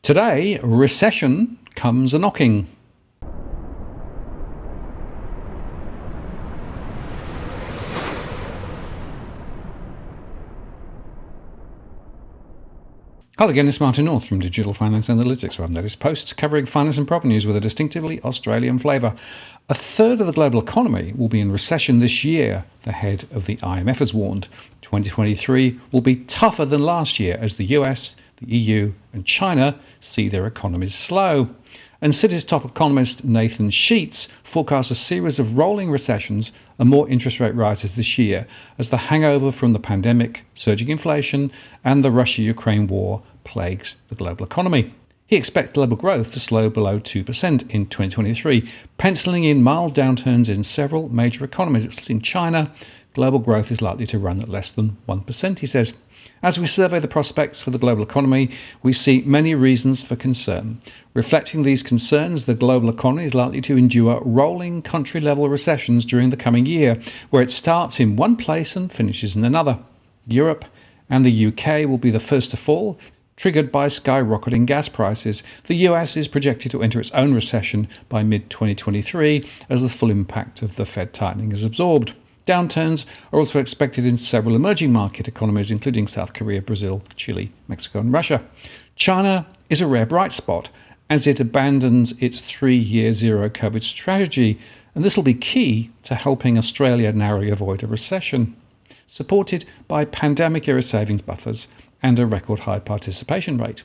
Today, recession comes a-knocking. Hello again, it's Martin North from Digital Finance Analytics, where I'm latest posts covering finance and property news with a distinctively Australian flavour. A third of the global economy will be in recession this year, the head of the IMF has warned. 2023 will be tougher than last year as the US, the EU and China see their economies slow. And Citi's top economist Nathan Sheets forecasts a series of rolling recessions and more interest rate rises this year as the hangover from the pandemic, surging inflation and the Russia-Ukraine war plagues the global economy. He expects global growth to slow below 2% in 2023, penciling in mild downturns in several major economies. Excluding China, global growth is likely to run at less than 1%, he says. As we survey the prospects for the global economy, we see many reasons for concern. Reflecting these concerns, the global economy is likely to endure rolling country-level recessions during the coming year, where it starts in one place and finishes in another. Europe and the UK will be the first to fall, triggered by skyrocketing gas prices. The US is projected to enter its own recession by mid-2023 as the full impact of the Fed tightening is absorbed. Downturns are also expected in several emerging market economies, including South Korea, Brazil, Chile, Mexico and Russia. China is a rare bright spot as it abandons its 3-year zero-COVID strategy, and this will be key to helping Australia narrowly avoid a recession. Supported by pandemic-era savings buffers and a record-high participation rate.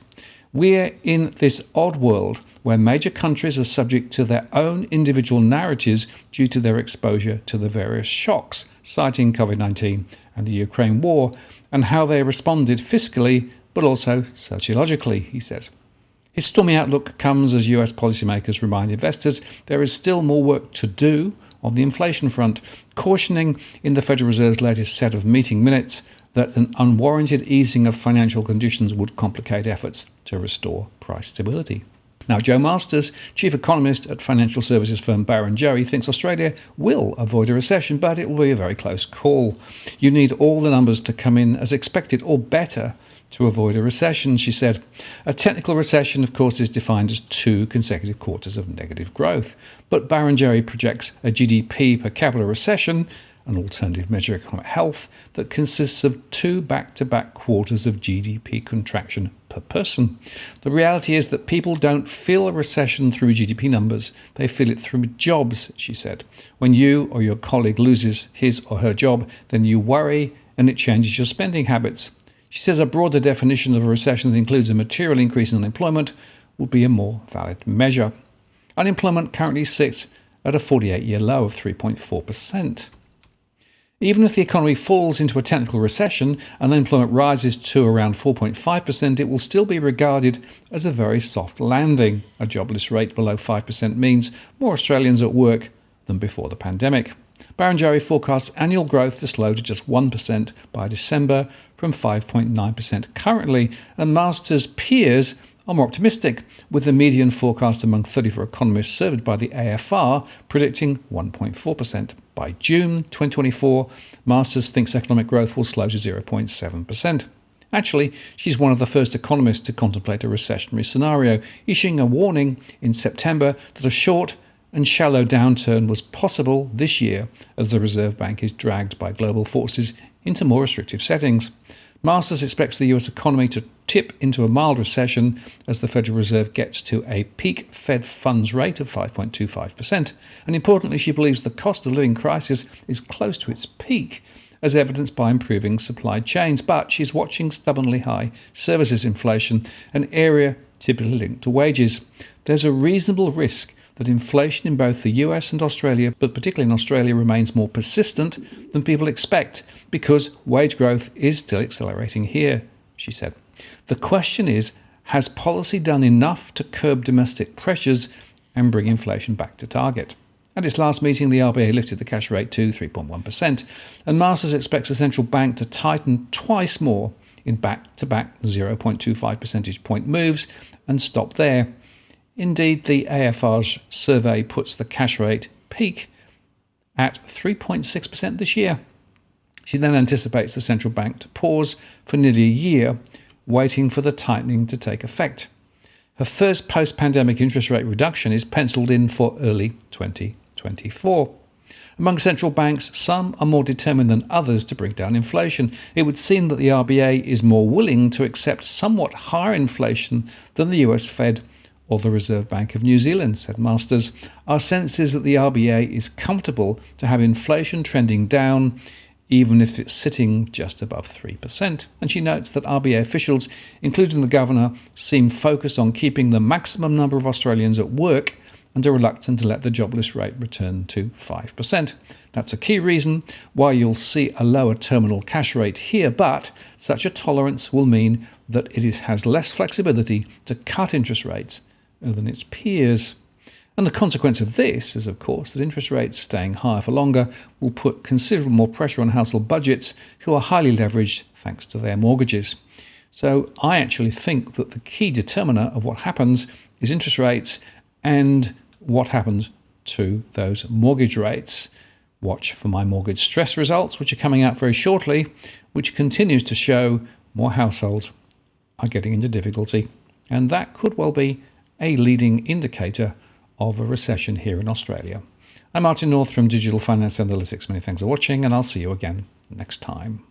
We're in this odd world where major countries are subject to their own individual narratives due to their exposure to the various shocks, citing COVID-19 and the Ukraine war, and how they responded fiscally but also sociologically, he says. His stormy outlook comes as US policymakers remind investors there is still more work to do on the inflation front, cautioning in the Federal Reserve's latest set of meeting minutes that an unwarranted easing of financial conditions would complicate efforts to restore price stability. Now, Joe Masters, chief economist at financial services firm Barrenjoey, thinks Australia will avoid a recession, but it will be a very close call. You need all the numbers to come in as expected or better to avoid a recession, she said. A technical recession, of course, is defined as 2 consecutive quarters of negative growth. But Barrenjoey projects a GDP per capita recession, an alternative measure of economic health, that consists of 2 back-to-back quarters of GDP contraction per person. The reality is that people don't feel a recession through GDP numbers, they feel it through jobs, she said. When you or your colleague loses his or her job, then you worry and it changes your spending habits. She says a broader definition of a recession that includes a material increase in unemployment would be a more valid measure. Unemployment currently sits at a 48-year low of 3.4%. Even if the economy falls into a technical recession and unemployment rises to around 4.5%, it will still be regarded as a very soft landing. A jobless rate below 5% means more Australians at work than before the pandemic. Barrenjoey forecasts annual growth to slow to just 1% by December from 5.9% currently, and Masters' peers are more optimistic, with the median forecast among 34 economists surveyed by the AFR predicting 1.4%. By June 2024, Masters thinks economic growth will slow to 0.7%. Actually, she's one of the first economists to contemplate a recessionary scenario, issuing a warning in September that a short and shallow downturn was possible this year as the Reserve Bank is dragged by global forces into more restrictive settings. Masters expects the US economy to tip into a mild recession as the Federal Reserve gets to a peak Fed funds rate of 5.25%. And importantly, she believes the cost of living crisis is close to its peak, as evidenced by improving supply chains. But she's watching stubbornly high services inflation, an area typically linked to wages. There's a reasonable risk that inflation in both the US and Australia, but particularly in Australia, remains more persistent than people expect because wage growth is still accelerating here, she said. The question is, has policy done enough to curb domestic pressures and bring inflation back to target? At its last meeting, the RBA lifted the cash rate to 3.1%, and Masters expects the central bank to tighten twice more in back-to-back 0.25 percentage point moves and stop there. Indeed, the AFR's survey puts the cash rate peak at 3.6% this year. She then anticipates the central bank to pause for nearly a year, waiting for the tightening to take effect. Her first post-pandemic interest rate reduction is penciled in for early 2024. Among central banks, some are more determined than others to bring down inflation. It would seem that the RBA is more willing to accept somewhat higher inflation than the US Fed or the Reserve Bank of New Zealand, said Masters. Our sense is that the RBA is comfortable to have inflation trending down, even if it's sitting just above 3%. And she notes that RBA officials, including the governor, seem focused on keeping the maximum number of Australians at work and are reluctant to let the jobless rate return to 5%. That's a key reason why you'll see a lower terminal cash rate here, but such a tolerance will mean that it has less flexibility to cut interest rates than its peers. And the consequence of this is, of course, that interest rates staying higher for longer will put considerable more pressure on household budgets who are highly leveraged thanks to their mortgages. So I actually think that the key determiner of what happens is interest rates and what happens to those mortgage rates. Watch for my mortgage stress results, which are coming out very shortly, which continues to show more households are getting into difficulty. And that could well be a leading indicator of a recession here in Australia. I'm Martin North from Digital Finance Analytics. Many thanks for watching, and I'll see you again next time.